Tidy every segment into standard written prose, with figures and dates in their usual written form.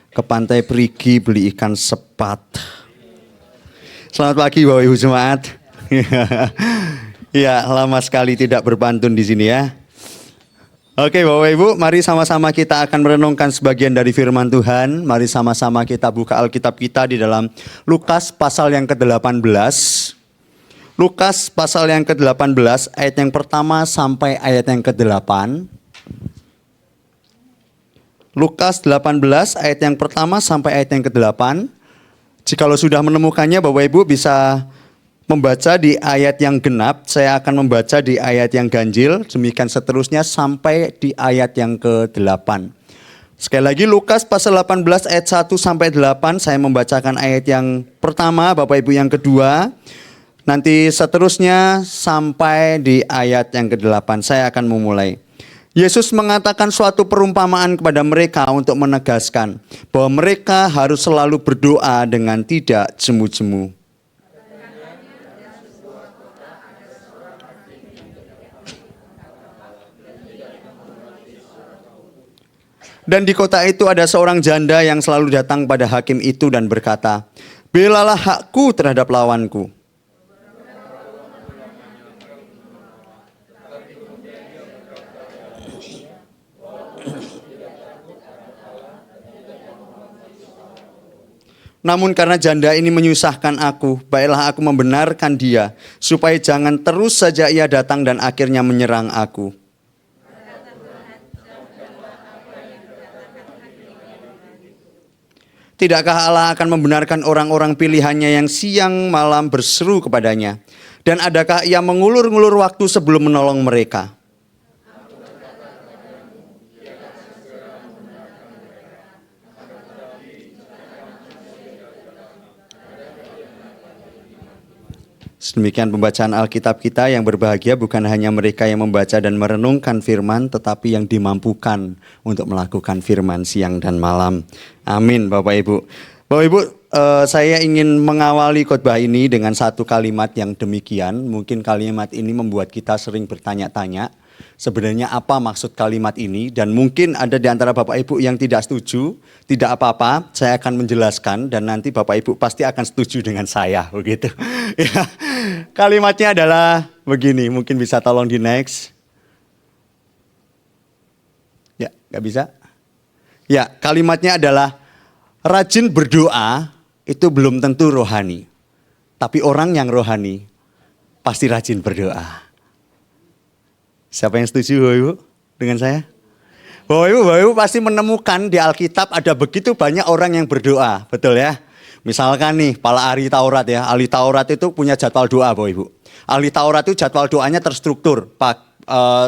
Ke Pantai Perigi beli ikan sepat. Selamat pagi Bapak Ibu Jemaat. Ya, lama sekali tidak berpantun di sini ya. Oke Bapak Ibu, mari sama-sama kita akan merenungkan sebagian dari firman Tuhan. Mari sama-sama kita buka Alkitab kita di dalam Lukas pasal yang ke-18. Lukas pasal yang ke-18 ayat yang pertama sampai ayat yang ke-8. Lukas 18 ayat yang pertama sampai ayat yang ke-8. Jikalau sudah menemukannya Bapak Ibu bisa membaca di ayat yang genap, saya akan membaca di ayat yang ganjil, demikian seterusnya sampai di ayat yang ke-8. Sekali lagi Lukas pasal 18 ayat 1 sampai 8, saya membacakan ayat yang pertama, Bapak Ibu yang kedua, nanti seterusnya sampai di ayat yang ke-8, saya akan memulai. Yesus mengatakan suatu perumpamaan kepada mereka untuk menegaskan bahwa mereka harus selalu berdoa dengan tidak jemu-jemu. Dan di kota itu ada seorang janda yang selalu datang pada hakim itu dan berkata, "Belalah hakku terhadap lawanku." Namun karena janda ini menyusahkan aku, baiklah aku membenarkan dia, supaya jangan terus saja ia datang dan akhirnya menyerang aku. Tidakkah Allah akan membenarkan orang-orang pilihannya yang siang malam berseru kepadanya? Dan adakah ia mengulur-ngulur waktu sebelum menolong mereka? Demikian pembacaan Alkitab kita. Yang berbahagia bukan hanya mereka yang membaca dan merenungkan firman, tetapi yang dimampukan untuk melakukan firman siang dan malam. Amin Bapak Ibu. Bapak Ibu, saya ingin mengawali khotbah ini dengan satu kalimat yang demikian. Mungkin kalimat ini membuat kita sering bertanya-tanya, sebenarnya apa maksud kalimat ini? Dan mungkin ada di antara Bapak Ibu yang tidak setuju. Tidak apa-apa, saya akan menjelaskan dan nanti Bapak Ibu pasti akan setuju dengan saya, begitu. Ya, kalimatnya adalah begini, mungkin bisa tolong di next. Ya, nggak bisa? Ya, kalimatnya adalah rajin berdoa itu belum tentu rohani. Tapi orang yang rohani pasti rajin berdoa. Siapa yang setuju Bapak Ibu dengan saya? Bapak Ibu pasti menemukan di Alkitab ada begitu banyak orang yang berdoa, betul ya? Misalkan nih, para ahli Taurat ya, ahli Taurat itu punya jadwal doa Bapak Ibu. Ahli Taurat itu jadwal doanya terstruktur.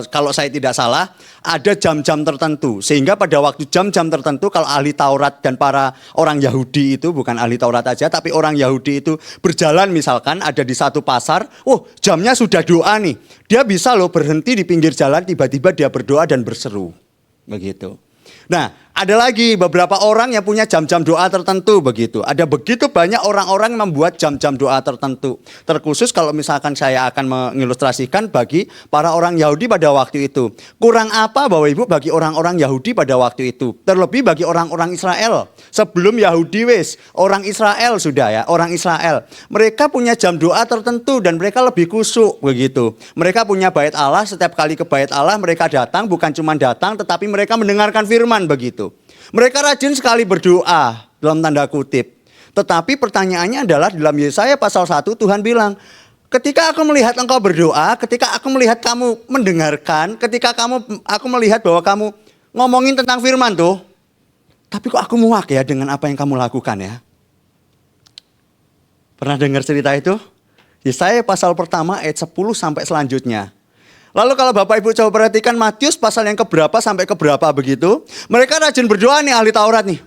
Kalau saya tidak salah, ada jam-jam tertentu. Sehingga pada waktu jam-jam tertentu, kalau ahli Taurat dan para orang Yahudi itu, bukan ahli Taurat aja, tapi orang Yahudi itu berjalan misalkan ada di satu pasar, jamnya sudah doa nih. Dia bisa loh berhenti di pinggir jalan, tiba-tiba dia berdoa dan berseru. Begitu. Nah, ada lagi beberapa orang yang punya jam-jam doa tertentu begitu. Ada begitu banyak orang-orang yang membuat jam-jam doa tertentu. Terkhusus kalau misalkan saya akan mengilustrasikan bagi para orang Yahudi pada waktu itu. Kurang apa Bapak Ibu bagi orang-orang Yahudi pada waktu itu? Terlebih bagi orang-orang Israel. Sebelum Yahudi orang Israel sudah ya, orang Israel. Mereka punya jam doa tertentu dan mereka lebih khusyuk begitu. Mereka punya bait Allah, setiap kali ke bait Allah mereka datang, bukan cuma datang tetapi mereka mendengarkan firman begitu. Mereka rajin sekali berdoa dalam tanda kutip. Tetapi pertanyaannya adalah dalam Yesaya pasal 1 Tuhan bilang, ketika aku melihat engkau berdoa, ketika aku melihat kamu mendengarkan, ketika aku melihat bahwa kamu ngomongin tentang firman tuh, tapi kok aku muak ya dengan apa yang kamu lakukan ya. Pernah dengar cerita itu? Yesaya pasal pertama ayat 10 sampai selanjutnya. Lalu kalau Bapak Ibu coba perhatikan Matius pasal yang keberapa sampai keberapa begitu. Mereka rajin berdoa nih ahli Taurat nih.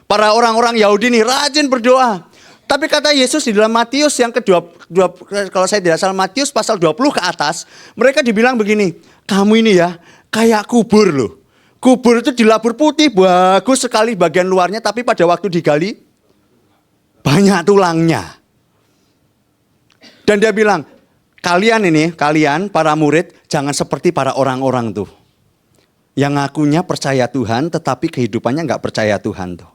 Para orang-orang Yahudi nih rajin berdoa. Tapi kata Yesus di dalam Matius yang kalau saya tidak salah Matius pasal 20 ke atas. Mereka dibilang begini, kamu ini ya kayak kubur loh. Kubur itu dilabur putih, bagus sekali bagian luarnya. Tapi pada waktu digali banyak tulangnya. Dan dia bilang, kalian para murid jangan seperti para orang-orang tuh. Yang ngakunya percaya Tuhan tetapi kehidupannya gak percaya Tuhan tuh.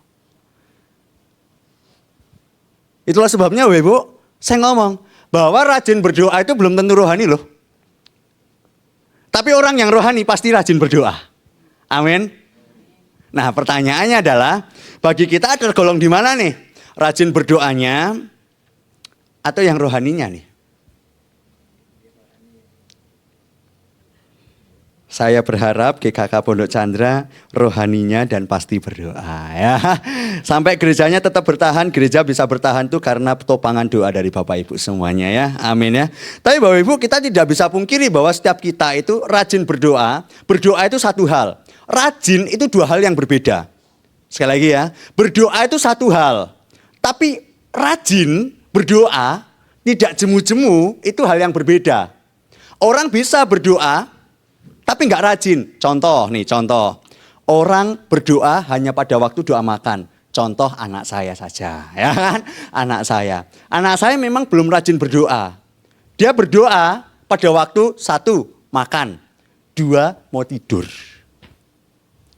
Itulah sebabnya Bapak Ibu, saya ngomong bahwa rajin berdoa itu belum tentu rohani loh. Tapi orang yang rohani pasti rajin berdoa. Amin. Nah, pertanyaannya adalah bagi kita tergolong di mana nih? Rajin berdoanya atau yang rohaninya nih? Saya berharap GKK Pondok Chandra rohaninya dan pasti berdoa ya. Sampai gerejanya tetap bertahan, gereja bisa bertahan tuh karena topangan doa dari Bapak Ibu semuanya ya. Amin ya. Tapi Bapak Ibu, kita tidak bisa pungkiri bahwa setiap kita itu rajin berdoa. Berdoa itu satu hal. Rajin itu dua hal yang berbeda. Sekali lagi ya, berdoa itu satu hal. Tapi rajin berdoa, tidak jemu-jemu, itu hal yang berbeda. Orang bisa berdoa tapi nggak rajin. Contoh. Orang berdoa hanya pada waktu doa makan. Contoh anak saya saja, ya kan? Anak saya memang belum rajin berdoa. Dia berdoa pada waktu 1, makan. 2, mau tidur.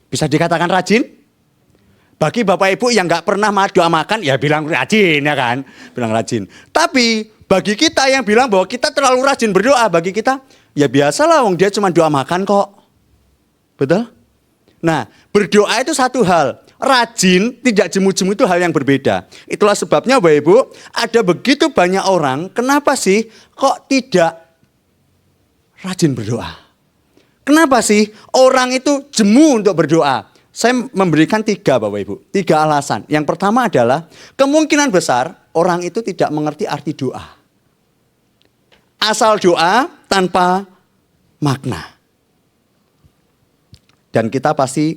Bisa dikatakan rajin? Bagi Bapak Ibu yang nggak pernah doa makan, ya bilang rajin ya kan? Bilang rajin. Tapi bagi kita yang bilang bahwa kita terlalu rajin berdoa, bagi kita ya biasalah, wong dia cuma doa makan kok. Betul? Nah, berdoa itu satu hal. Rajin, tidak jemu-jemu itu hal yang berbeda. Itulah sebabnya Bapak Ibu, ada begitu banyak orang, kenapa sih kok tidak rajin berdoa? Kenapa sih orang itu jemu untuk berdoa? Saya memberikan 3 Bapak Ibu, 3 alasan. Yang pertama adalah kemungkinan besar orang itu tidak mengerti arti doa. Asal doa tanpa makna. Dan kita pasti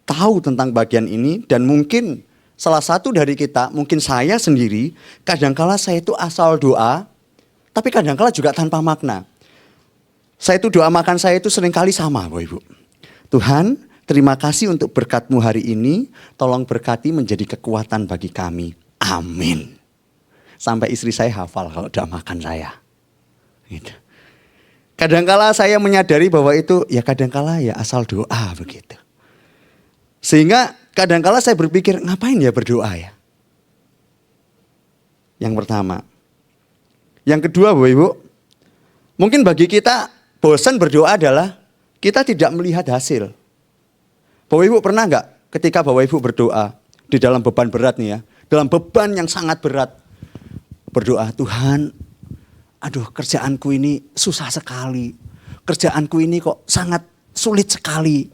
tahu tentang bagian ini, dan mungkin salah satu dari kita, mungkin saya sendiri, kadangkala saya itu asal doa, tapi kadangkala juga tanpa makna. Saya itu doa makan saya itu seringkali sama Bapak Ibu. Tuhan, terima kasih untuk berkat-Mu hari ini, tolong berkati menjadi kekuatan bagi kami. Amin. Sampai istri saya hafal kalau doa makan saya. Gitu. Kadangkala saya menyadari bahwa itu ya kadangkala ya asal doa begitu. Sehingga kadangkala saya berpikir ngapain ya berdoa ya. Yang pertama. Yang kedua Bapak Ibu, mungkin bagi kita bosan berdoa adalah kita tidak melihat hasil. Bapak Ibu pernah enggak ketika Bapak Ibu berdoa di dalam beban berat nih ya. Dalam beban yang sangat berat. Berdoa, Tuhan, aduh kerjaanku ini susah sekali. Kerjaanku ini kok sangat sulit sekali.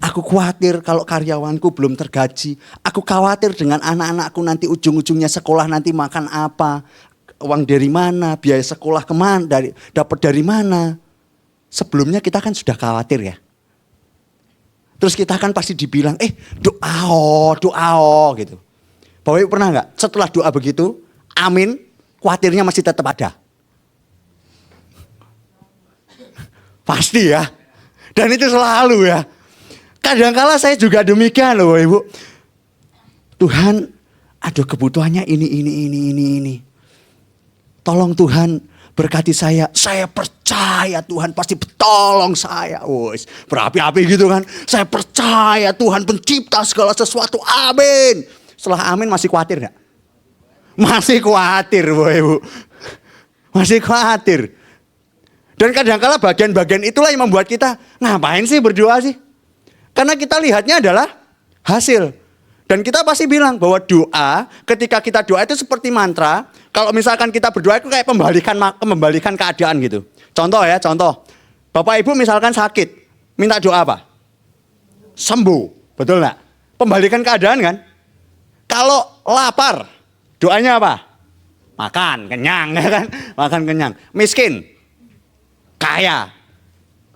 Aku khawatir kalau karyawanku belum tergaji. Aku khawatir dengan anak-anakku nanti ujung-ujungnya sekolah nanti makan apa. Uang dari mana, biaya sekolah kemana, dapat dari mana. Sebelumnya kita kan sudah khawatir ya. Terus kita kan pasti dibilang, doa gitu. Bapak Ibu pernah enggak setelah doa begitu, amin, khawatirnya masih tetap ada. Pasti ya. Dan itu selalu ya. Kadangkala saya juga demikian loh Bapak Ibu. Tuhan, aduh kebutuhannya ini. Tolong Tuhan berkati saya. Saya percaya Tuhan pasti tolong saya. Berapi-api gitu kan. Saya percaya Tuhan pencipta segala sesuatu. Amin. Setelah amin masih khawatir gak? Masih khawatir Bapak Ibu. Masih khawatir. Dan kadang-kala bagian-bagian itulah yang membuat kita ngapain sih berdoa sih? Karena kita lihatnya adalah hasil. Dan kita pasti bilang bahwa doa, ketika kita doa itu seperti mantra. Kalau misalkan kita berdoa itu kayak membalikan keadaan gitu. Contoh. Bapak Ibu misalkan sakit, minta doa apa? Sembuh, betul gak? Pembalikan keadaan kan? Kalau lapar, doanya apa? Makan, kenyang kan? Makan kenyang. Miskin, kaya.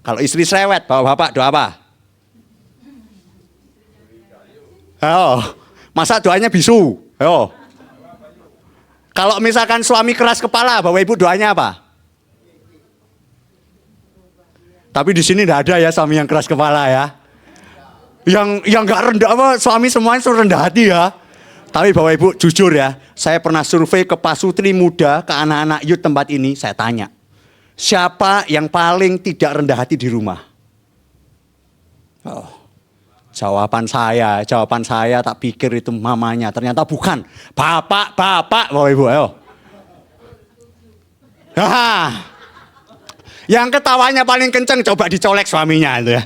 Kalau istri cerewet, bapak doa apa? Masa doanya bisu? Kalau misalkan suami keras kepala, Bapak Ibu doanya apa? Tapi di sini tidak ada ya suami yang keras kepala ya. Yang nggak rendah apa, suami semuanya rendah hati ya. Tapi Bapak Ibu jujur ya, saya pernah survei ke pasutri muda, ke anak-anak youth tempat ini, saya tanya. Siapa yang paling tidak rendah hati di rumah? Jawaban saya tak pikir itu mamanya, ternyata bukan. Bapak, Bapak, Ibu, ayo. Yang ketawanya paling kenceng coba dicolek suaminya itu ya.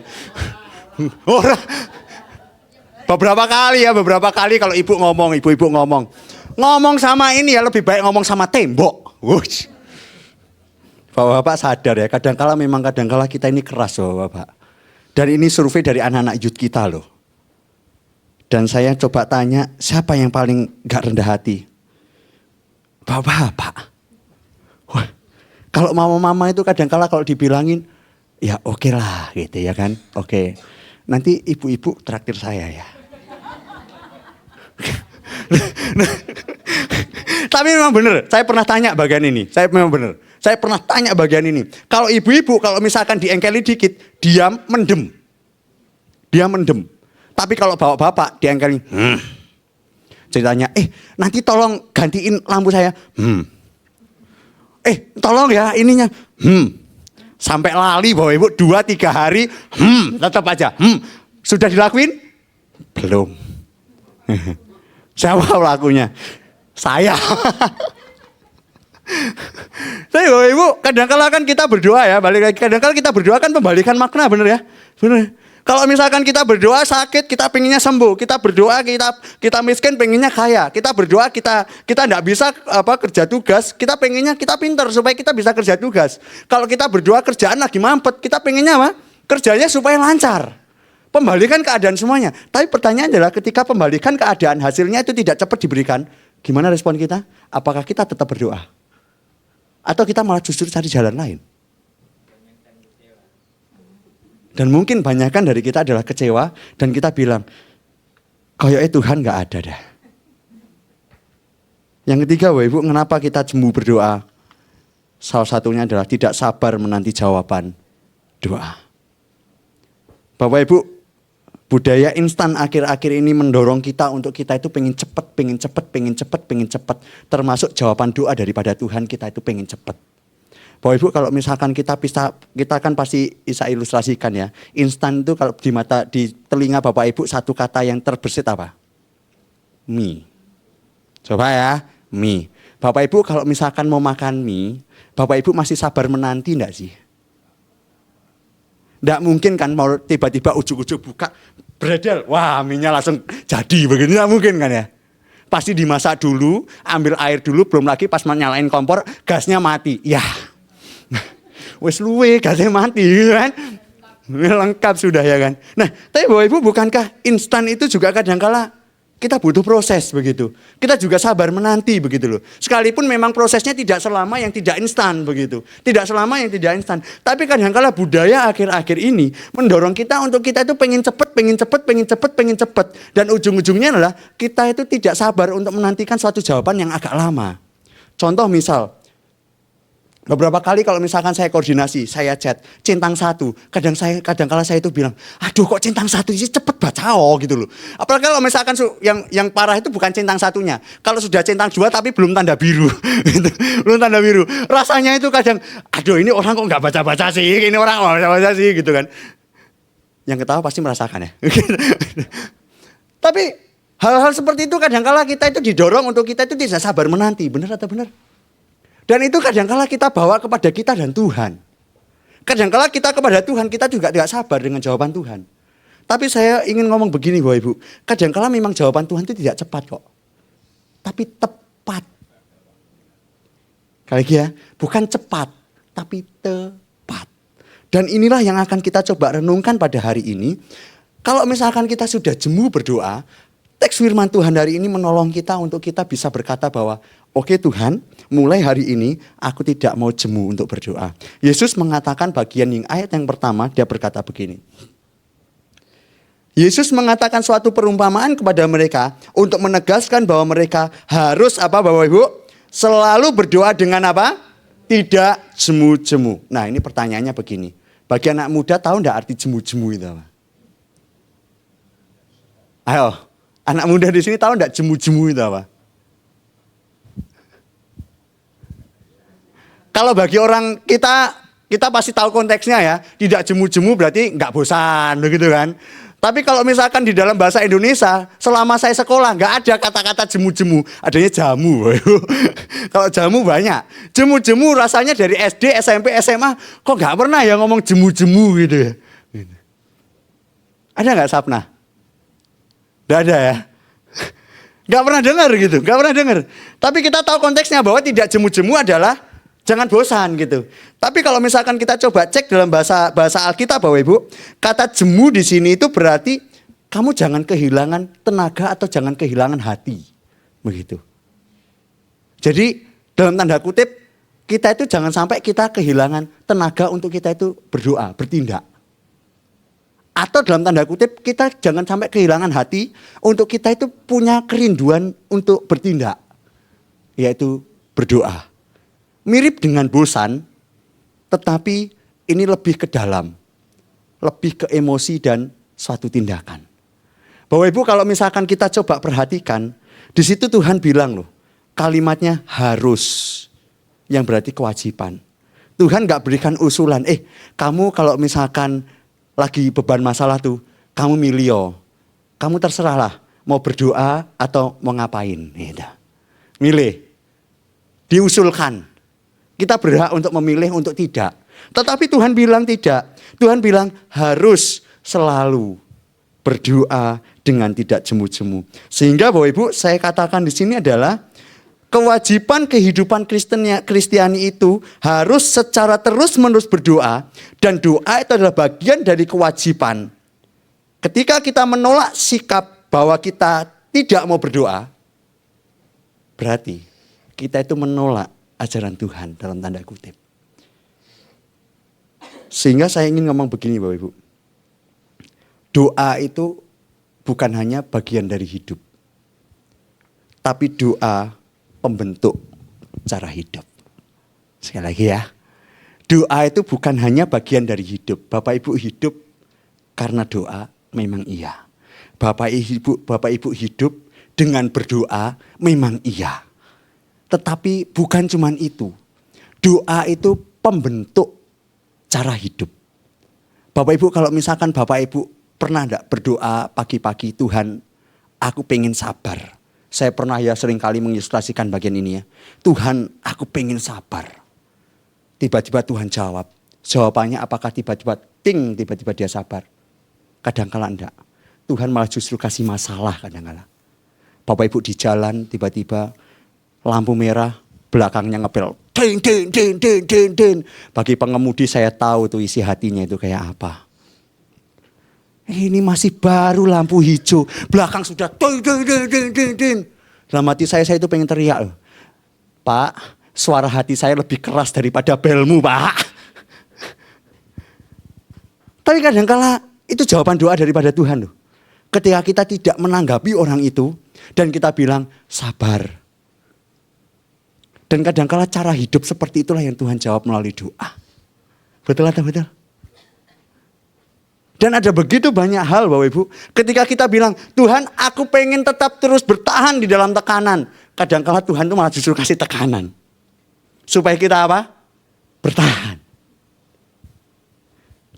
Beberapa kali kalau ibu ngomong. Ngomong sama ini ya lebih baik ngomong sama tembok. Wush. Bapak-bapak sadar ya, kadangkala kita ini keras Bapak. Dan ini survei dari anak-anak youth kita loh. Dan saya coba tanya, siapa yang paling gak rendah hati? Bapak-bapak. Wah, kalau mama-mama itu kadangkala kalau dibilangin, ya oke lah gitu ya kan. Oke, nanti ibu-ibu traktir saya ya. Tapi memang benar, saya pernah tanya bagian ini. Saya pernah tanya bagian ini. Kalau ibu-ibu, kalau misalkan diengkeli dikit, dia mendem. Tapi kalau bapak-bapak diengkeli, ceritanya, nanti tolong gantiin lampu saya. Tolong ya ininya. Sampai lali Bapak Ibu 2-3 hari, tetap aja. Sudah dilakuin? Belum. Siapa pelakunya? Saya. Tapi Bapak Ibu, kadang-kala kan kita berdoa ya, balik lagi. Kadang-kala kita berdoa kan membalikan makna, bener ya? Bener. Kalau misalkan kita berdoa sakit, kita pengennya sembuh. Kita berdoa kita miskin, pengennya kaya. Kita berdoa kita enggak bisa kerja tugas, kita pengennya kita pintar supaya kita bisa kerja tugas. Kalau kita berdoa kerjaan lagi mampet, kita pengennya apa? Kerjanya supaya lancar. Pembalikan keadaan semuanya. Tapi pertanyaan adalah ketika pembalikan keadaan hasilnya itu tidak cepat diberikan, gimana respon kita? Apakah kita tetap berdoa? Atau kita malah justru cari jalan lain? Dan mungkin banyakkan dari kita adalah kecewa dan kita bilang, kayaknya Tuhan gak ada dah. Yang ketiga, Bapak Ibu, kenapa kita jemu berdoa? Salah satunya adalah tidak sabar menanti jawaban doa. Bapak Ibu, budaya instan akhir-akhir ini mendorong kita untuk kita itu pengen cepat. Termasuk jawaban doa daripada Tuhan kita itu pengen cepat. Bapak Ibu, kalau misalkan kita kan pasti bisa ilustrasikan ya. Instan itu kalau di telinga Bapak Ibu satu kata yang terbersit apa? Mie. Coba ya, mie. Bapak Ibu kalau misalkan mau makan mie, Bapak Ibu masih sabar menanti enggak sih? Enggak mungkin kan mau tiba-tiba ujuk-ujuk buka, bredel, wah mie-nya langsung jadi begini, enggak mungkin kan ya? Pasti dimasak dulu, ambil air dulu, belum lagi pas nyalain kompor, gasnya mati. Ya, wes luwe, gasnya mati gitu kan. Lengkap sudah ya kan. Nah, tapi Bapak Ibu bukankah instan itu juga kadangkala kita butuh proses begitu. Kita juga sabar menanti begitu loh. Sekalipun memang prosesnya tidak selama yang tidak instan begitu. Tidak selama yang tidak instan. Tapi kadangkala budaya akhir-akhir ini mendorong kita untuk kita itu pengen cepat. Dan ujung-ujungnya adalah kita itu tidak sabar untuk menantikan suatu jawaban yang agak lama. Contoh misal, beberapa kali kalau misalkan saya koordinasi, saya chat, centang satu. Kadangkala saya itu bilang, aduh kok centang satu sih cepet baca gitu loh. Apalagi kalau misalkan yang parah itu bukan centang satunya. Kalau sudah centang dua tapi belum tanda biru. Belum tanda biru. Rasanya itu kadang, aduh ini orang kok gak baca-baca sih, ini orang kok gak baca-baca sih gitu kan. Yang ketawa pasti merasakan ya. Tapi hal-hal seperti itu kadangkala kita itu didorong untuk kita itu tidak sabar menanti. Benar atau benar? Dan itu kadangkala kita bawa kepada kita dan Tuhan. Kadangkala kita kepada Tuhan, kita juga tidak sabar dengan jawaban Tuhan. Tapi saya ingin ngomong begini Bapak Ibu. Kadangkala memang jawaban Tuhan itu tidak cepat kok. Tapi tepat. Kali lagi ya, bukan cepat, tapi tepat. Dan inilah yang akan kita coba renungkan pada hari ini. Kalau misalkan kita sudah jemu berdoa, teks firman Tuhan hari ini menolong kita untuk kita bisa berkata bahwa, oke Tuhan, mulai hari ini aku tidak mau jemu untuk berdoa. Yesus mengatakan bagian yang ayat yang pertama, dia berkata begini. Yesus mengatakan suatu perumpamaan kepada mereka untuk menegaskan bahwa mereka harus apa Bapak Ibu? Selalu berdoa dengan apa? Tidak jemu-jemu. Nah ini pertanyaannya begini. Bagi anak muda tahu enggak arti jemu-jemu itu apa? Ayo, anak muda di sini tahu enggak jemu-jemu itu apa? Kalau bagi orang kita pasti tahu konteksnya ya. Tidak jemu-jemu berarti enggak bosan begitu kan. Tapi kalau misalkan di dalam bahasa Indonesia, selama saya sekolah nggak ada kata-kata jemu-jemu, adanya jamu. Kalau jamu banyak, jemu-jemu rasanya dari SD, SMP, SMA, kok nggak pernah ya ngomong jemu-jemu gitu ya. Ada nggak Sapna? Nggak ada ya. Nggak pernah dengar gitu, nggak pernah dengar. Tapi kita tahu konteksnya bahwa tidak jemu-jemu adalah jangan bosan gitu. Tapi kalau misalkan kita coba cek dalam bahasa Alkitab Bapak Ibu, kata jemu di sini itu berarti kamu jangan kehilangan tenaga atau jangan kehilangan hati. Begitu. Jadi dalam tanda kutip kita itu jangan sampai kita kehilangan tenaga untuk kita itu berdoa, bertindak. Atau dalam tanda kutip kita jangan sampai kehilangan hati untuk kita itu punya kerinduan untuk bertindak. Yaitu berdoa. Mirip dengan bosan, tetapi ini lebih ke dalam. Lebih ke emosi dan suatu tindakan. Bapak Ibu kalau misalkan kita coba perhatikan, di situ Tuhan bilang loh, kalimatnya harus, yang berarti kewajiban. Tuhan gak berikan usulan, kamu kalau misalkan lagi beban masalah tuh, kamu milih, kamu terserahlah mau berdoa atau mau ngapain. Milih, diusulkan. Kita berhak untuk memilih untuk tidak. Tetapi Tuhan bilang tidak. Tuhan bilang harus selalu berdoa dengan tidak jemu-jemu. Sehingga Bapak Ibu saya katakan di sini adalah kewajiban kehidupan Kristiani itu harus secara terus-menerus berdoa. Dan doa itu adalah bagian dari kewajiban. Ketika kita menolak sikap bahwa kita tidak mau berdoa, berarti kita itu menolak ajaran Tuhan dalam tanda kutip. Sehingga saya ingin ngomong begini Bapak Ibu. Doa itu bukan hanya bagian dari hidup. Tapi doa pembentuk cara hidup. Sekali lagi ya. Doa itu bukan hanya bagian dari hidup. Bapak Ibu hidup karena doa memang iya. Bapak Ibu hidup dengan berdoa memang iya. Tetapi bukan cuma itu. Doa itu pembentuk cara hidup. Bapak Ibu kalau misalkan Bapak Ibu pernah enggak berdoa pagi-pagi, Tuhan aku pengen sabar. Saya pernah ya seringkali mengilustrasikan bagian ini ya. Tuhan aku pengen sabar. Tiba-tiba Tuhan jawab. Jawabannya apakah tiba-tiba tiba-tiba dia sabar? Kadang-kala enggak. Tuhan malah justru kasih masalah kadang-kala. Bapak Ibu di jalan tiba-tiba lampu merah, belakangnya ngepel. Din, din, din, din, din, din. Bagi pengemudi saya tahu tuh isi hatinya itu kayak apa. Ini masih baru lampu hijau. Belakang sudah din, din, din, din, din, din. Dalam hati saya itu pengen teriak. Pak, suara hati saya lebih keras daripada belmu, Pak. Tapi kadang-kala itu jawaban doa daripada Tuhan loh. Ketika kita tidak menanggapi orang itu dan kita bilang sabar. Dan kadang-kala cara hidup seperti itulah yang Tuhan jawab melalui doa. Betul atau betul? Dan ada begitu banyak hal Bapak Ibu. Ketika kita bilang, Tuhan aku pengen tetap terus bertahan di dalam tekanan. Kadang-kala Tuhan itu malah justru kasih tekanan. Supaya kita apa? Bertahan.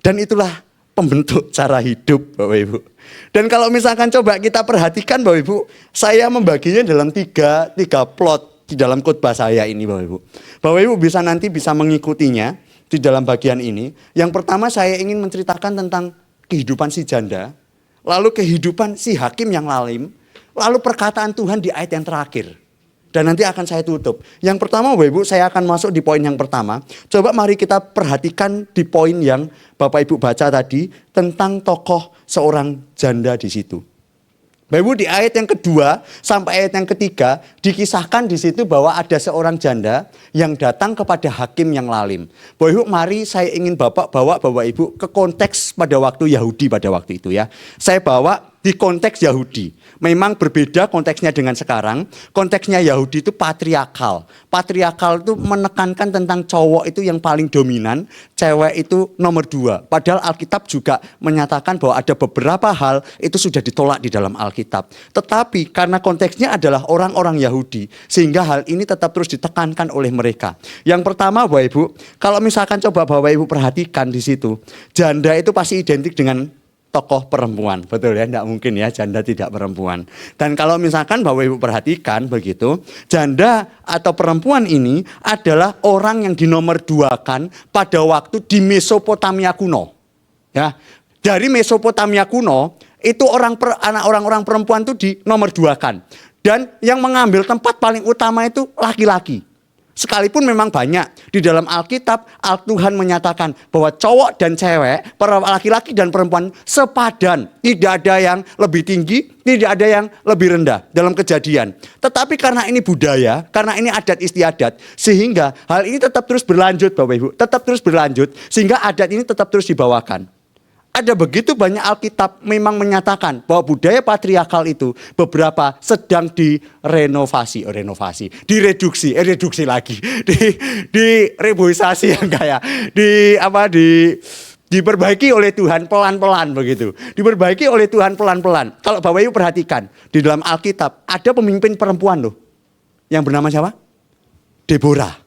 Dan itulah pembentuk cara hidup Bapak Ibu. Dan kalau misalkan coba kita perhatikan Bapak Ibu. Saya membaginya dalam tiga plot. Di dalam khotbah saya ini Bapak Ibu. Bapak Ibu nanti bisa mengikutinya di dalam bagian ini. Yang pertama saya ingin menceritakan tentang kehidupan si janda. Lalu kehidupan si hakim yang lalim. Lalu perkataan Tuhan di ayat yang terakhir. Dan nanti akan saya tutup. Yang pertama Bapak Ibu saya akan masuk di poin yang pertama. Coba mari kita perhatikan di poin yang Bapak Ibu baca tadi. Tentang tokoh seorang janda di situ. Bapak Ibu di ayat yang kedua sampai ayat yang ketiga dikisahkan di situ bahwa ada seorang janda yang datang kepada hakim yang lalim. Bapak Ibu mari saya ingin bawa Bapak Ibu ke konteks pada waktu Yahudi pada waktu itu ya. Saya bawa di konteks Yahudi. Memang berbeda konteksnya dengan sekarang. Konteksnya Yahudi itu patriarkal. Patriarkal itu menekankan tentang cowok itu yang paling dominan, cewek itu nomor 2. Padahal Alkitab juga menyatakan bahwa ada beberapa hal itu sudah ditolak di dalam Alkitab. Tetapi karena konteksnya adalah orang-orang Yahudi, sehingga hal ini tetap terus ditekankan oleh mereka. Yang pertama Bapak Ibu, kalau misalkan coba Bapak Ibu perhatikan di situ, janda itu pasti identik dengan tokoh perempuan. Betul ya, tidak mungkin ya janda tidak perempuan. Dan kalau misalkan Bapak Ibu perhatikan begitu, janda atau perempuan ini adalah orang yang dinomorduakan pada waktu di Mesopotamia kuno. Ya, dari Mesopotamia kuno itu anak orang-orang perempuan itu dinomorduakan. Dan yang mengambil tempat paling utama itu laki-laki. Sekalipun memang banyak di dalam Alkitab, Tuhan menyatakan bahwa cowok dan cewek, para laki-laki dan perempuan sepadan. Tidak ada yang lebih tinggi, tidak ada yang lebih rendah dalam Kejadian. Tetapi karena ini budaya, karena ini adat istiadat, sehingga hal ini tetap terus berlanjut Bapak Ibu. Tetap terus berlanjut, sehingga adat ini tetap terus dibawakan. Ada begitu banyak Alkitab memang menyatakan bahwa budaya patriarkal itu beberapa sedang direnovasi, direduksi lagi, direboisasi yang kayak diperbaiki oleh Tuhan pelan-pelan begitu. Diperbaiki oleh Tuhan pelan-pelan. Kalau Bapak Ibu perhatikan di dalam Alkitab ada pemimpin perempuan loh. Yang bernama siapa? Deborah.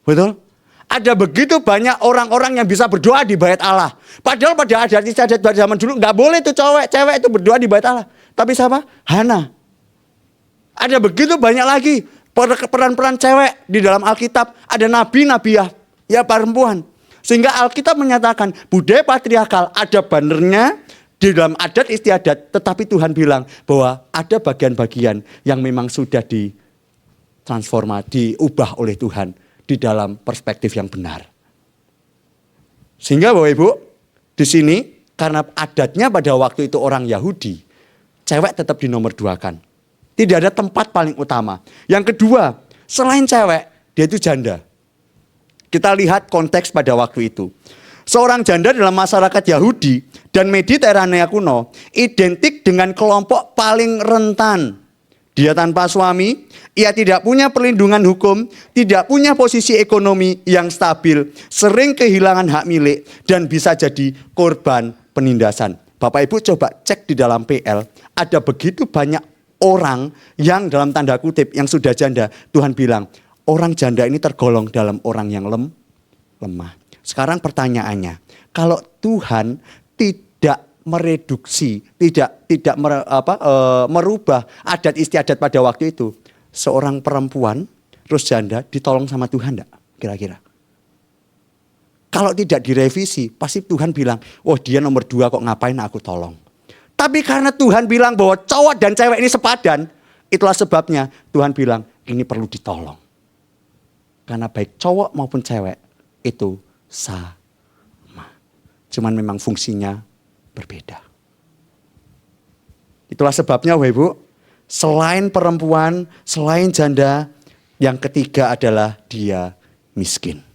Betul? Ada begitu banyak orang-orang yang bisa berdoa di bait Allah. Padahal pada adat istiadat pada zaman dulu nggak boleh tuh cewek itu berdoa di bait Allah. Tapi siapa? Hana. Ada begitu banyak lagi peran-peran cewek di dalam Alkitab. Ada nabi-nabiah ya perempuan. Sehingga Alkitab menyatakan budaya patriarkal ada banernya di dalam adat istiadat. Tetapi Tuhan bilang bahwa ada bagian-bagian yang memang sudah ditransformasi, diubah oleh Tuhan di dalam perspektif yang benar. Sehingga Bapak Ibu, di sini karena adatnya pada waktu itu orang Yahudi, cewek tetap dinomorduakan. Tidak ada tempat paling utama. Yang kedua, selain cewek, dia itu janda. Kita lihat konteks pada waktu itu. Seorang janda dalam masyarakat Yahudi dan Mediterania kuno identik dengan kelompok paling rentan. Dia tanpa suami, ia tidak punya perlindungan hukum, tidak punya posisi ekonomi yang stabil, sering kehilangan hak milik, dan bisa jadi korban penindasan. Bapak Ibu coba cek di dalam PL, ada begitu banyak orang yang dalam tanda kutip yang sudah janda. Tuhan bilang, orang janda ini tergolong dalam orang yang lemah. Sekarang pertanyaannya, kalau Tuhan tidak mereduksi, tidak merubah adat istiadat pada waktu itu, seorang perempuan terus janda ditolong sama Tuhan enggak kira-kira? Kalau tidak direvisi, pasti Tuhan bilang, "Oh, dia nomor 2 kok, ngapain aku tolong?" Tapi karena Tuhan bilang bahwa cowok dan cewek ini sepadan, itulah sebabnya Tuhan bilang, "Ini perlu ditolong." Karena baik cowok maupun cewek itu sama. Cuman memang fungsinya berbeda. Itulah sebabnya Bapak Ibu, selain perempuan, selain janda, yang ketiga adalah dia miskin.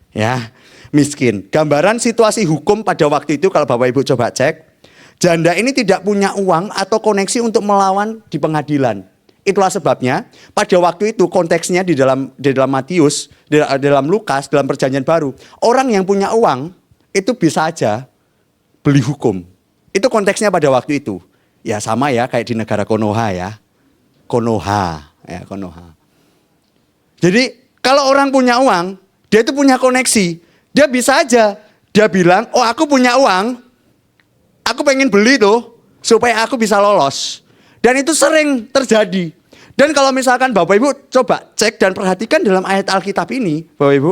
Ya, miskin. Gambaran situasi hukum pada waktu itu kalau Bapak Ibu coba cek, janda ini tidak punya uang atau koneksi untuk melawan di pengadilan. Itulah sebabnya pada waktu itu konteksnya di dalam Matius, di dalam Lukas, dalam Perjanjian Baru, orang yang punya uang itu bisa aja beli hukum. Itu konteksnya pada waktu itu. Ya sama ya kayak di negara Konoha ya. Konoha. Jadi kalau orang punya uang, dia itu punya koneksi. Dia bisa aja, dia bilang, "Oh, aku punya uang, aku pengen beli tuh supaya aku bisa lolos." Dan itu sering terjadi. Dan kalau misalkan Bapak Ibu coba cek dan perhatikan dalam ayat Alkitab ini, Bapak Ibu,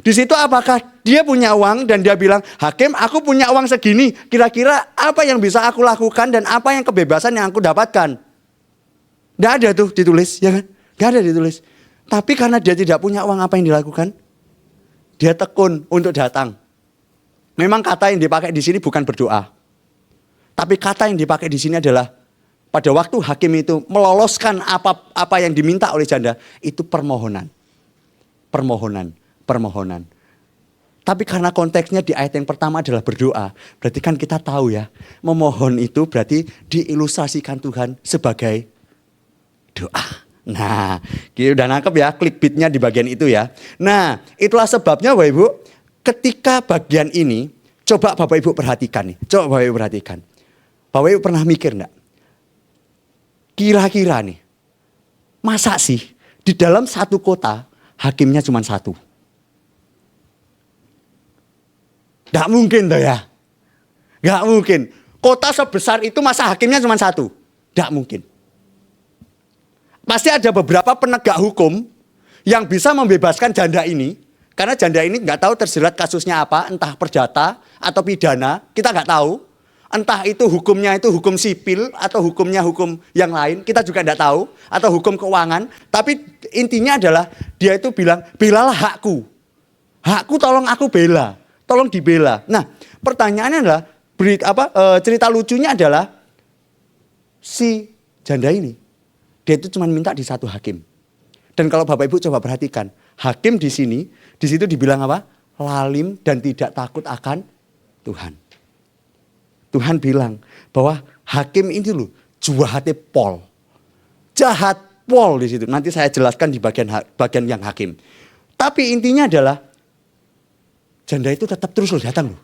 di situ apakah dia punya uang dan dia bilang, "Hakim, aku punya uang segini, kira-kira apa yang bisa aku lakukan dan apa yang kebebasan yang aku dapatkan?" Tidak ada tuh ditulis, ya kan? Tidak ada ditulis. Tapi karena dia tidak punya uang, apa yang dilakukan? Dia tekun untuk datang. Memang kata yang dipakai di sini bukan berdoa. Tapi kata yang dipakai di sini adalah pada waktu hakim itu meloloskan apa yang diminta oleh janda, itu permohonan. Tapi karena konteksnya di ayat yang pertama adalah berdoa, berarti kan kita tahu ya, memohon itu berarti diilustrasikan Tuhan sebagai doa. Nah, kita udah nangkep ya clickbaitnya di bagian itu ya. Nah, itulah sebabnya Bapak Ibu, ketika bagian ini, coba Bapak Ibu perhatikan nih. Coba Bapak Ibu perhatikan. Bapak Ibu pernah mikir enggak? Kira-kira nih, masa sih di dalam satu kota hakimnya cuma satu? Nggak mungkin tuh ya. Nggak mungkin. Kota sebesar itu masa hakimnya cuma satu? Nggak mungkin. Pasti ada beberapa penegak hukum yang bisa membebaskan janda ini. Karena janda ini nggak tahu terjerat kasusnya apa, entah perdata atau pidana, kita nggak tahu. Entah itu hukumnya itu hukum sipil atau hukumnya hukum yang lain, kita juga nggak tahu. Atau hukum keuangan, tapi intinya adalah dia itu bilang, belalah hakku. Hakku tolong aku bela, tolong dibela. Nah pertanyaannya adalah, cerita lucunya adalah si janda ini, dia itu cuma minta di satu hakim. Dan kalau Bapak Ibu coba perhatikan, hakim di sini, di situ dibilang apa? Lalim dan tidak takut akan Tuhan. Tuhan bilang bahwa hakim ini loh jahatnya pol. Jahat pol di situ. Nanti saya jelaskan di bagian yang hakim. Tapi intinya adalah janda itu tetap terus loh datang loh.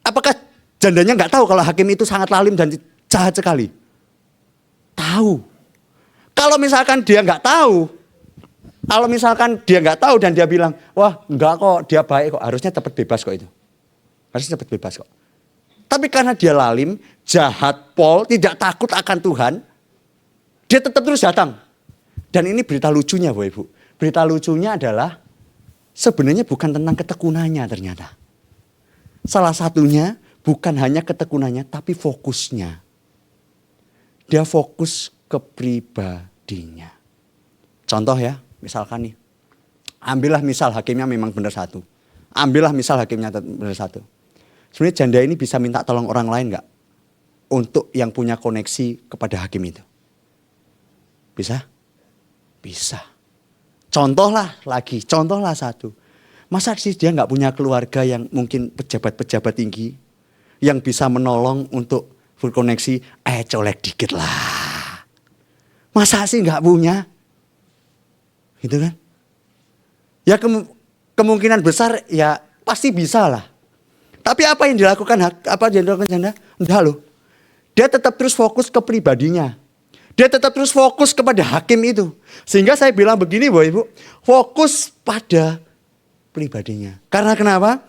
Apakah jandanya nggak tahu kalau hakim itu sangat lalim dan jahat sekali? Tahu. Kalau misalkan dia nggak tahu, dan dia bilang, wah enggak kok, dia baik kok, harusnya cepat bebas kok itu. Harusnya cepat bebas kok. Tapi karena dia lalim, jahat, pol, tidak takut akan Tuhan, dia tetap terus datang. Dan ini berita lucunya Bapak Ibu. Berita lucunya adalah sebenarnya bukan tentang ketekunannya ternyata. Salah satunya bukan hanya ketekunannya, tapi fokusnya. Dia fokus ke pribadinya. Contoh ya, misalkan nih, ambillah misal hakimnya memang benar satu. Sebenarnya janda ini bisa minta tolong orang lain nggak? Untuk yang punya koneksi kepada hakim itu. Bisa? Bisa. Contohlah satu. Masa sih dia nggak punya keluarga yang mungkin pejabat-pejabat tinggi yang bisa menolong untuk berkoneksi, colek dikit lah. Masa sih nggak punya? Gitu kan? Ya kemungkinan besar ya pasti bisa lah. Tapi apa yang dilakukan janda? Enggak loh. Dia tetap terus fokus ke pribadinya. Dia tetap terus fokus kepada hakim itu. Sehingga saya bilang begini Bapak Ibu, fokus pada pribadinya. Karena kenapa?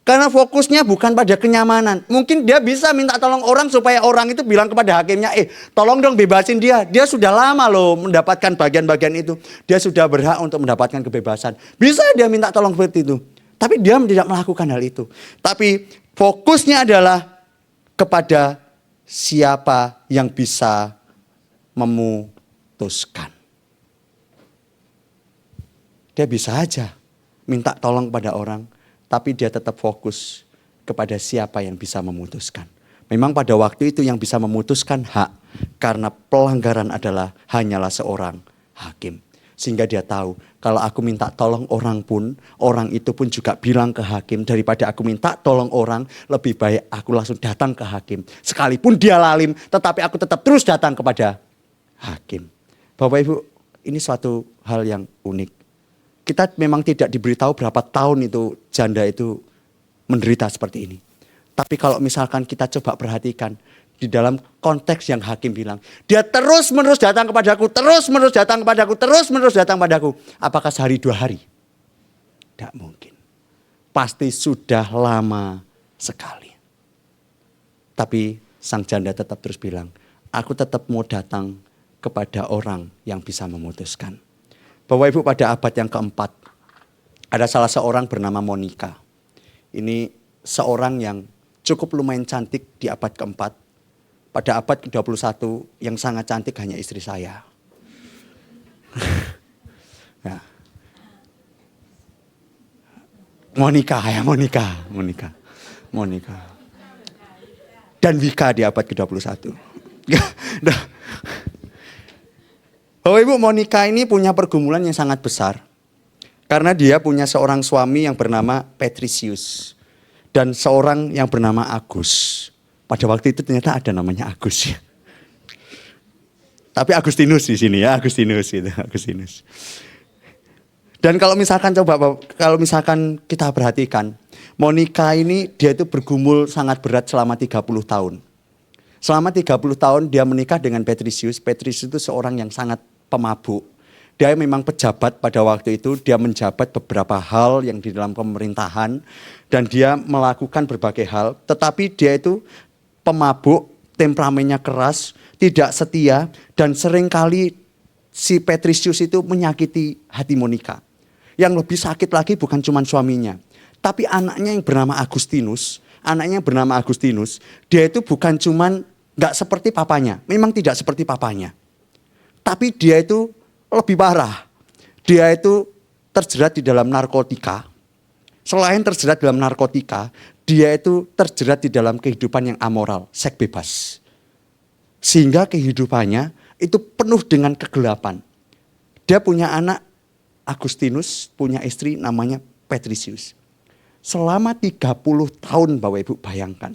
Karena fokusnya bukan pada kenyamanan. Mungkin dia bisa minta tolong orang supaya orang itu bilang kepada hakimnya, tolong dong bebasin dia. Dia sudah lama loh mendapatkan bagian-bagian itu. Dia sudah berhak untuk mendapatkan kebebasan. Bisa dia minta tolong seperti itu. Tapi dia tidak melakukan hal itu. Tapi fokusnya adalah kepada siapa yang bisa memutuskan. Dia bisa aja minta tolong pada orang. Tapi dia tetap fokus kepada siapa yang bisa memutuskan. Memang pada waktu itu yang bisa memutuskan hak karena pelanggaran adalah hanyalah seorang hakim. Sehingga dia tahu kalau aku minta tolong orang pun, orang itu pun juga bilang ke hakim, daripada aku minta tolong orang, lebih baik aku langsung datang ke hakim. Sekalipun dia lalim, tetapi aku tetap terus datang kepada hakim. Bapak Ibu, ini suatu hal yang unik. Kita memang tidak diberitahu berapa tahun itu janda itu menderita seperti ini. Tapi kalau misalkan kita coba perhatikan di dalam konteks yang hakim bilang, dia terus menerus datang kepadaku, terus menerus datang kepadaku, terus menerus datang padaku. Apakah sehari 2 hari? Tidak mungkin. Pasti sudah lama sekali. Tapi sang janda tetap terus bilang, aku tetap mau datang kepada orang yang bisa memutuskan. Bapak Ibu, pada abad yang keempat, ada salah seorang bernama Monica. Ini seorang yang cukup lumayan cantik di abad keempat. Pada abad ke-21 yang sangat cantik hanya istri saya. Ya. Monica. Dan Wika di abad ke-21. Bapak Ibu, Monica ini punya pergumulan yang sangat besar. Karena dia punya seorang suami yang bernama Patricius. Dan seorang yang bernama Agus. Pada waktu itu ternyata ada namanya Agus ya. Tapi Agustinus di sini ya, Agustinus. Dan kalau misalkan kita perhatikan, Monica ini dia itu bergumul sangat berat selama 30 tahun. Selama 30 tahun dia menikah dengan Patricius. Patricius itu seorang yang sangat pemabuk. Dia memang pejabat pada waktu itu, dia menjabat beberapa hal yang di dalam pemerintahan dan dia melakukan berbagai hal, tetapi dia itu pemabuk, temperamennya keras, tidak setia dan seringkali si Patricius itu menyakiti hati Monica. Yang lebih sakit lagi bukan cuma suaminya, tapi anaknya yang bernama Agustinus. Anaknya yang bernama Agustinus, dia itu bukan cuma nggak seperti papanya, memang tidak seperti papanya. Tapi dia itu lebih parah. Dia itu terjerat di dalam narkotika. Selain terjerat dalam narkotika, dia itu terjerat di dalam kehidupan yang amoral, seks bebas. Sehingga kehidupannya itu penuh dengan kegelapan. Dia punya anak Agustinus, punya istri namanya Patricius. Selama 30 tahun Bapak Ibu bayangkan.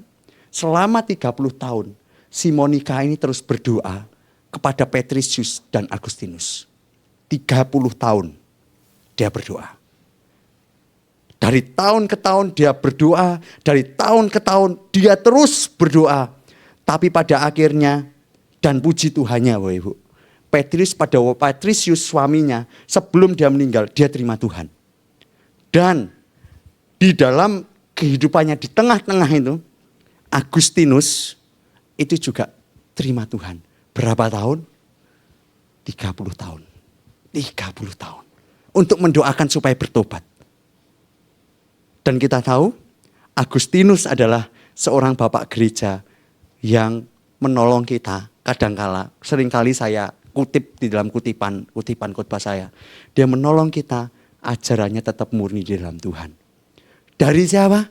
Selama 30 tahun si Monica ini terus berdoa kepada Patricius dan Agustinus. 30 tahun dia berdoa. Dari tahun ke tahun dia berdoa, dari tahun ke tahun dia terus berdoa. Tapi pada akhirnya, dan puji Tuhannya Bapak Ibu, Patricius suaminya sebelum dia meninggal, dia terima Tuhan. Dan di dalam kehidupannya di tengah-tengah itu, Agustinus itu juga terima Tuhan. Berapa tahun? 30 tahun. 30 tahun. Untuk mendoakan supaya bertobat. Dan kita tahu Agustinus adalah seorang bapak gereja yang menolong kita kadangkala. Seringkali saya kutip di dalam kutipan khotbah saya. Dia menolong kita, ajarannya tetap murni di dalam Tuhan. Dari siapa?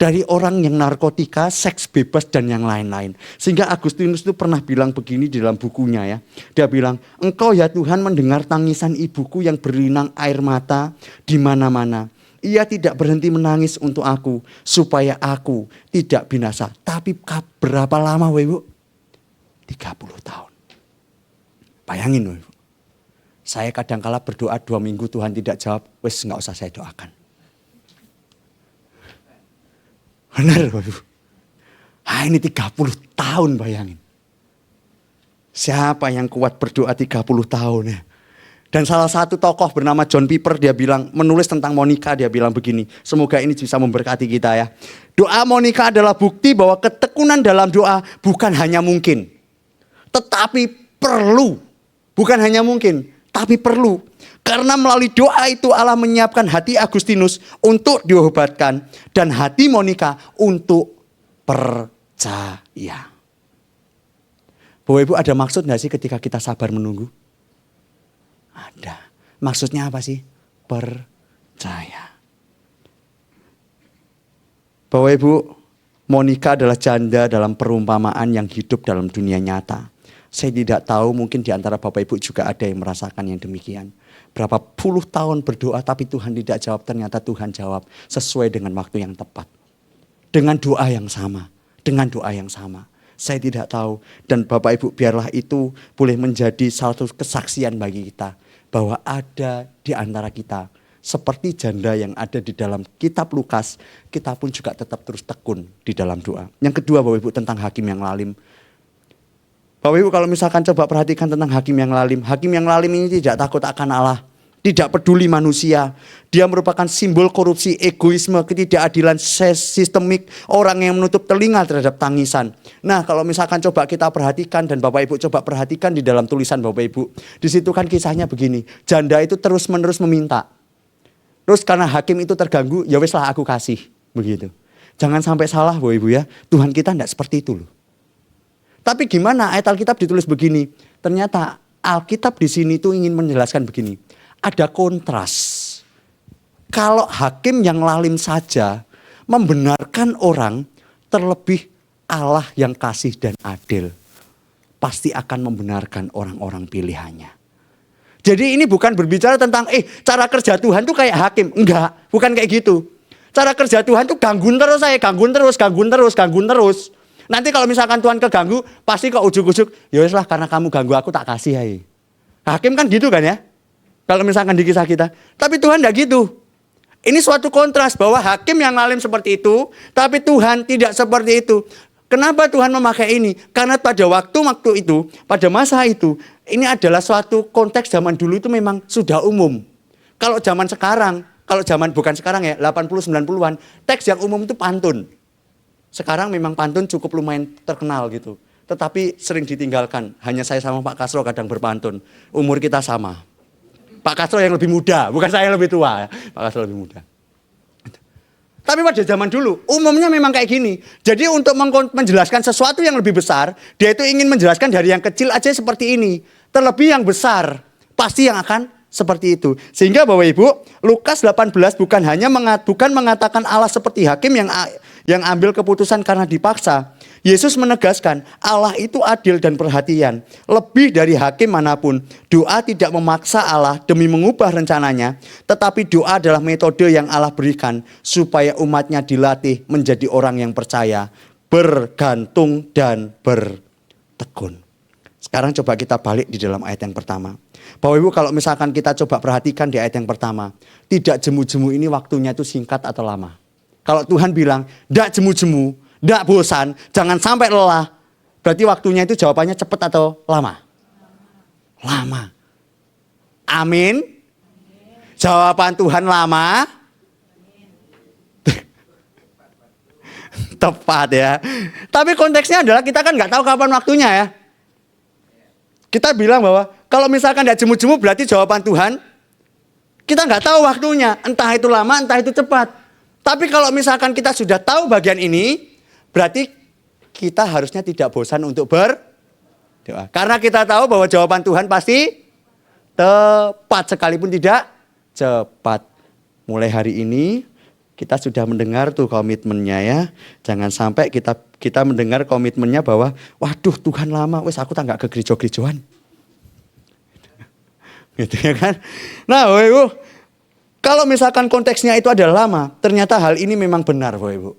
Dari orang yang narkotika, seks bebas dan yang lain-lain. Sehingga Agustinus itu pernah bilang begini di dalam bukunya ya. Dia bilang, engkau ya Tuhan mendengar tangisan ibuku yang berlinang air mata di mana-mana. Ia tidak berhenti menangis untuk aku supaya aku tidak binasa. Tapi berapa lama Ibu? 30 tahun. Bayangin Ibu. Saya kadangkala berdoa 2 minggu Tuhan tidak jawab, wes nggak usah saya doakan. Benar Bapak Ibu. Ini 30 tahun bayangin. Siapa yang kuat berdoa 30 tahun ya? Dan salah satu tokoh bernama John Piper dia bilang, menulis tentang Monica dia bilang begini. Semoga ini bisa memberkati kita ya. Doa Monica adalah bukti bahwa ketekunan dalam doa bukan hanya mungkin. Tetapi perlu. Bukan hanya mungkin, tapi perlu. Karena melalui doa itu Allah menyiapkan hati Agustinus untuk diobatkan. Dan hati Monica untuk percaya. Bapak Ibu ada maksud gak sih ketika kita sabar menunggu? Ada. Maksudnya apa sih? Percaya. Bapak Ibu, Monica adalah janda dalam perumpamaan yang hidup dalam dunia nyata. Saya tidak tahu mungkin di antara Bapak Ibu juga ada yang merasakan yang demikian. Berapa puluh tahun berdoa tapi Tuhan tidak jawab. Ternyata Tuhan jawab sesuai dengan waktu yang tepat. Dengan doa yang sama. Dengan doa yang sama. Saya tidak tahu. Dan Bapak Ibu biarlah itu boleh menjadi salah satu kesaksian bagi kita. Bahwa ada di antara kita. Seperti janda yang ada di dalam kitab Lukas. Kita pun juga tetap terus tekun di dalam doa. Yang kedua Bapak Ibu tentang hakim yang lalim. Bapak Ibu kalau misalkan coba perhatikan tentang hakim yang lalim. Hakim yang lalim ini tidak takut akan Allah. Tidak peduli manusia. Dia merupakan simbol korupsi, egoisme, ketidakadilan sistemik. Orang yang menutup telinga terhadap tangisan. Nah kalau misalkan coba kita perhatikan dan Bapak Ibu coba perhatikan di dalam tulisan Bapak Ibu. Di situ kan kisahnya begini. Janda itu terus menerus meminta. Terus karena hakim itu terganggu, ya wes lah aku kasih. Begitu. Jangan sampai salah Bapak Ibu ya. Tuhan kita tidak seperti itu loh. Tapi gimana ayat Alkitab ditulis begini. Ternyata Alkitab di sini tuh ingin menjelaskan begini. Ada kontras. Kalau hakim yang lalim saja membenarkan orang, terlebih Allah yang kasih dan adil pasti akan membenarkan orang-orang pilihannya. Jadi ini bukan berbicara tentang cara kerja Tuhan tuh kayak hakim. Enggak, bukan kayak gitu. Cara kerja Tuhan tuh gangguin terus saya, gangguin terus. Nanti kalau misalkan Tuhan keganggu, pasti ke ujuk-ujuk, ya wes lah karena kamu ganggu aku tak kasih ya. Hakim kan gitu kan ya. Kalau misalkan di kisah kita. Tapi Tuhan enggak gitu. Ini suatu kontras bahwa hakim yang lalim seperti itu, tapi Tuhan tidak seperti itu. Kenapa Tuhan memakai ini? Karena pada waktu itu, pada masa itu ini adalah suatu konteks zaman dulu itu memang sudah umum. Kalau zaman sekarang, kalau zaman bukan sekarang ya, 80 90-an, teks yang umum itu pantun. Sekarang memang pantun cukup lumayan terkenal gitu. Tetapi sering ditinggalkan. Hanya saya sama Pak Kasro kadang berpantun. Umur kita sama. Pak Kasro yang lebih muda, bukan saya yang lebih tua. Pak Kasro lebih muda. Tapi pada zaman dulu, umumnya memang kayak gini. Jadi untuk menjelaskan sesuatu yang lebih besar, dia itu ingin menjelaskan dari yang kecil aja seperti ini. Terlebih yang besar, pasti yang akan seperti itu. Sehingga Bapak Ibu, Lukas 18 bukan hanya mengatakan Allah seperti hakim yang ambil keputusan karena dipaksa. Yesus menegaskan Allah itu adil dan perhatian. Lebih dari hakim manapun, doa tidak memaksa Allah demi mengubah rencananya. Tetapi doa adalah metode yang Allah berikan supaya umatnya dilatih menjadi orang yang percaya, bergantung dan bertekun. Sekarang coba kita balik di dalam ayat yang pertama. Bapak Ibu, kalau misalkan kita coba perhatikan di ayat yang pertama, tidak jemu-jemu ini waktunya itu singkat atau lama. Kalau Tuhan bilang, tidak jemu-jemu, tidak bosan, jangan sampai lelah. Berarti waktunya itu jawabannya cepat atau lama? Lama. Amin. Jawaban Tuhan lama. Tepat ya. Tapi konteksnya adalah kita kan nggak tahu kapan waktunya ya. Kita bilang bahwa kalau misalkan tidak jemu-jemu berarti jawaban Tuhan. Kita nggak tahu waktunya. Entah itu lama, entah itu cepat. Tapi kalau misalkan kita sudah tahu bagian ini, berarti kita harusnya tidak bosan untuk berdoa. Karena kita tahu bahwa jawaban Tuhan pasti tepat sekalipun tidak cepat. Mulai hari ini kita sudah mendengar tuh komitmennya ya. Jangan sampai kita mendengar komitmennya bahwa waduh Tuhan lama, wes aku tak nggak ke gereja-gerejaan. Gitu ya kan. Nah Bapak Ibu, kalau misalkan konteksnya itu adalah lama, ternyata hal ini memang benar Bapak Ibu.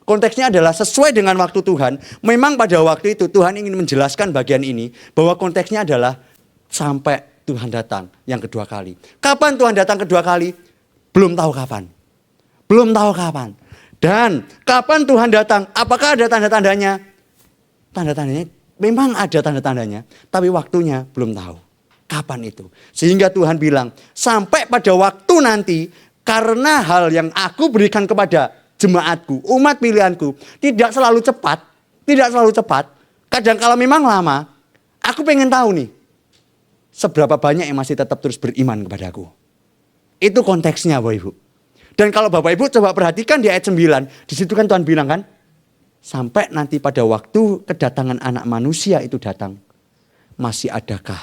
Konteksnya adalah sesuai dengan waktu Tuhan. Memang pada waktu itu Tuhan ingin menjelaskan bagian ini. Bahwa konteksnya adalah sampai Tuhan datang yang kedua kali. Kapan Tuhan datang kedua kali? Belum tahu kapan. Belum tahu kapan. Dan kapan Tuhan datang? Apakah ada tanda-tandanya? Tanda-tandanya memang ada tanda-tandanya. Tapi waktunya belum tahu. Kapan itu? Sehingga Tuhan bilang, sampai pada waktu nanti, karena hal yang aku berikan kepada jemaatku, umat pilihanku, tidak selalu cepat. Tidak selalu cepat. Kadang kalau memang lama, aku pengen tahu nih, seberapa banyak yang masih tetap terus beriman kepadaku. Itu konteksnya Bapak Ibu. Dan kalau Bapak Ibu coba perhatikan di ayat 9, di situ kan Tuhan bilang kan, sampai nanti pada waktu kedatangan anak manusia itu datang, masih adakah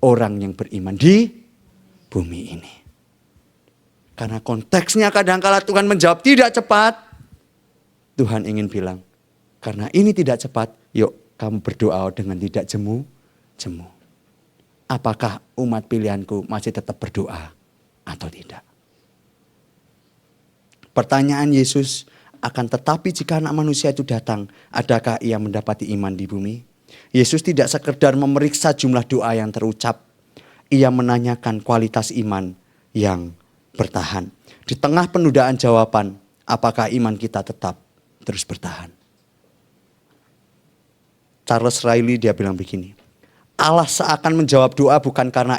orang yang beriman di bumi ini? Karena konteksnya kadang-kala Tuhan menjawab tidak cepat, Tuhan ingin bilang, karena ini tidak cepat, yuk kamu berdoa dengan tidak jemu-jemu. Apakah umat pilihanku masih tetap berdoa atau tidak? Pertanyaan Yesus akan tetapi jika anak manusia itu datang, adakah ia mendapati iman di bumi? Yesus tidak sekedar memeriksa jumlah doa yang terucap. Ia menanyakan kualitas iman yang bertahan. Di tengah penundaan jawaban, apakah iman kita tetap terus bertahan? Charles Riley dia bilang begini. Allah seakan menjawab doa bukan karena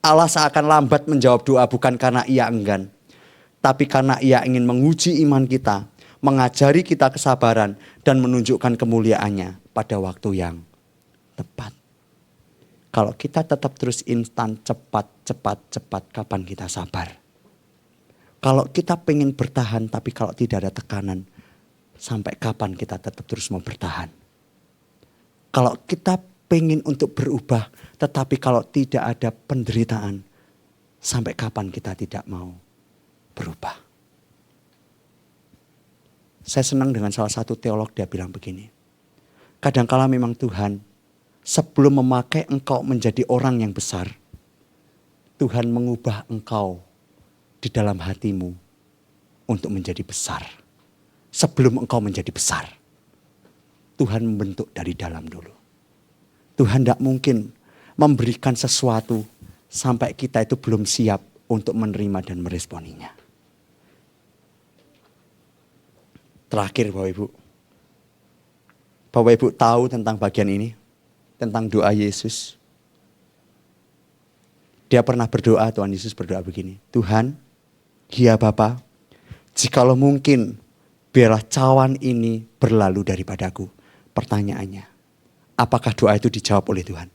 Allah seakan lambat menjawab doa bukan karena ia enggan. Tapi karena ia ingin menguji iman kita, mengajari kita kesabaran, dan menunjukkan kemuliaannya pada waktu yang tepat. Kalau kita tetap terus instan, cepat, kapan kita sabar? Kalau kita pengen bertahan, tapi kalau tidak ada tekanan, sampai kapan kita tetap terus mau bertahan? Kalau kita pengen untuk berubah, tetapi kalau tidak ada penderitaan, sampai kapan kita tidak mau berubah? Saya senang dengan salah satu teolog, dia bilang begini. Kadangkala memang Tuhan sebelum memakai engkau menjadi orang yang besar, Tuhan mengubah engkau di dalam hatimu untuk menjadi besar. Sebelum engkau menjadi besar, Tuhan membentuk dari dalam dulu. Tuhan tidak mungkin memberikan sesuatu sampai kita itu belum siap untuk menerima dan meresponinya. Terakhir Bapak Ibu. Bapak Ibu tahu tentang bagian ini. Tentang doa Yesus. Dia pernah berdoa, Tuhan Yesus berdoa begini. Tuhan, ya Bapa, jikalau mungkin biarlah cawan ini berlalu daripadaku. Pertanyaannya, apakah doa itu dijawab oleh Tuhan?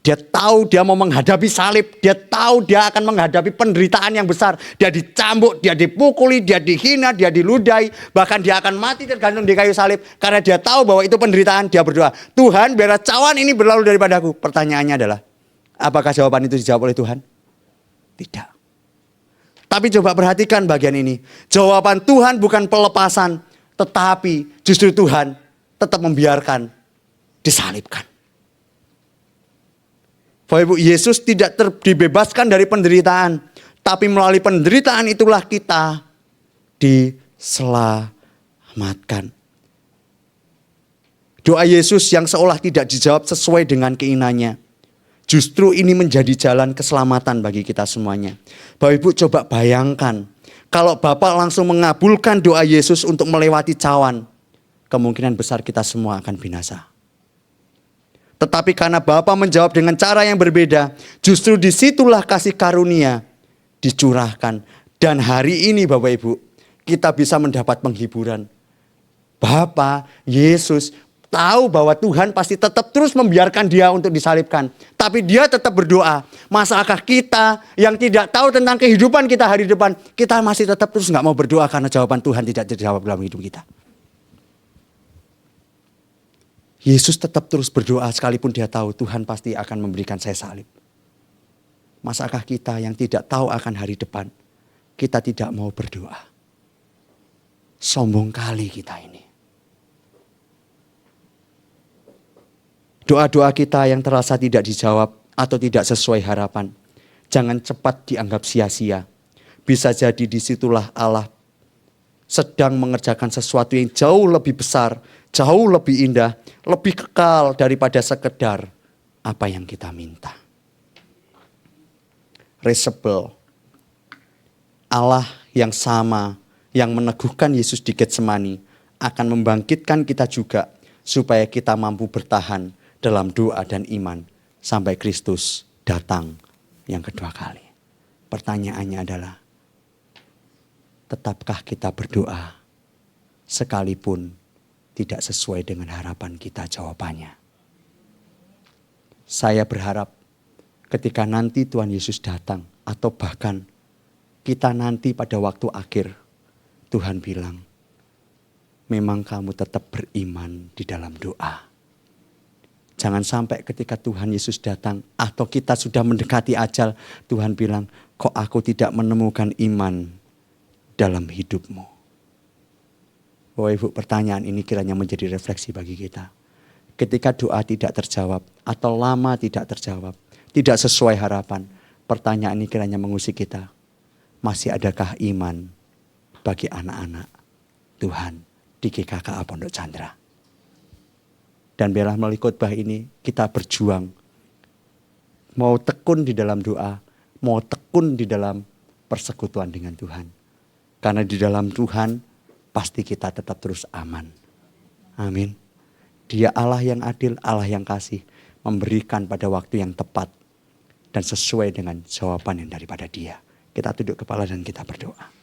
Dia tahu dia mau menghadapi salib. Dia tahu dia akan menghadapi penderitaan yang besar. Dia dicambuk, dia dipukuli, dia dihina, dia diludahi. Bahkan dia akan mati tergantung di kayu salib. Karena dia tahu bahwa itu penderitaan, dia berdoa. Tuhan, biarlah cawan ini berlalu daripadaku. Pertanyaannya adalah, apakah jawaban itu dijawab oleh Tuhan? Tidak. Tapi coba perhatikan bagian ini. Jawaban Tuhan bukan pelepasan. Tetapi justru Tuhan tetap membiarkan disalibkan. Bapak Ibu, Yesus tidak dibebaskan dari penderitaan. Tapi melalui penderitaan itulah kita diselamatkan. Doa Yesus yang seolah tidak dijawab sesuai dengan keinginannya. Justru ini menjadi jalan keselamatan bagi kita semuanya. Bapak Ibu coba bayangkan. Kalau Bapak langsung mengabulkan doa Yesus untuk melewati cawan. Kemungkinan besar kita semua akan binasa. Tetapi karena Bapa menjawab dengan cara yang berbeda, justru disitulah kasih karunia dicurahkan. Dan hari ini Bapak Ibu, kita bisa mendapat penghiburan. Bapa, Yesus tahu bahwa Tuhan pasti tetap terus membiarkan dia untuk disalibkan. Tapi dia tetap berdoa. Masakah kita yang tidak tahu tentang kehidupan kita hari depan, kita masih tetap terus gak mau berdoa karena jawaban Tuhan tidak terjawab dalam hidup kita. Yesus tetap terus berdoa sekalipun dia tahu Tuhan pasti akan memberikan saya salib. Masakah kita yang tidak tahu akan hari depan, kita tidak mau berdoa? Sombong kali kita ini. Doa-doa kita yang terasa tidak dijawab atau tidak sesuai harapan, jangan cepat dianggap sia-sia. Bisa jadi disitulah Allah sedang mengerjakan sesuatu yang jauh lebih besar, jauh lebih indah, lebih kekal daripada sekedar apa yang kita minta. Resebel. Allah yang sama, yang meneguhkan Yesus di Getsemani, akan membangkitkan kita juga supaya kita mampu bertahan dalam doa dan iman sampai Kristus datang yang kedua kali. Pertanyaannya adalah, tetapkah kita berdoa sekalipun tidak sesuai dengan harapan kita jawabannya? Saya berharap ketika nanti Tuhan Yesus datang atau bahkan kita nanti pada waktu akhir, Tuhan bilang, memang kamu tetap beriman di dalam doa. Jangan sampai ketika Tuhan Yesus datang atau kita sudah mendekati ajal, Tuhan bilang, kok aku tidak menemukan iman dalam hidupmu. Bapak Ibu, pertanyaan ini kiranya menjadi refleksi bagi kita. Ketika doa tidak terjawab atau lama tidak terjawab, tidak sesuai harapan, pertanyaan ini kiranya mengusik kita. Masih adakah iman bagi anak-anak Tuhan di GKKA Pondok Chandra? Dan biarlah melalui khotbah ini kita berjuang. Mau tekun di dalam doa, mau tekun di dalam persekutuan dengan Tuhan. Karena di dalam Tuhan pasti kita tetap terus aman. Amin. Dia Allah yang adil, Allah yang kasih, memberikan pada waktu yang tepat dan sesuai dengan jawaban yang daripada Dia. Kita tunduk kepala dan kita berdoa.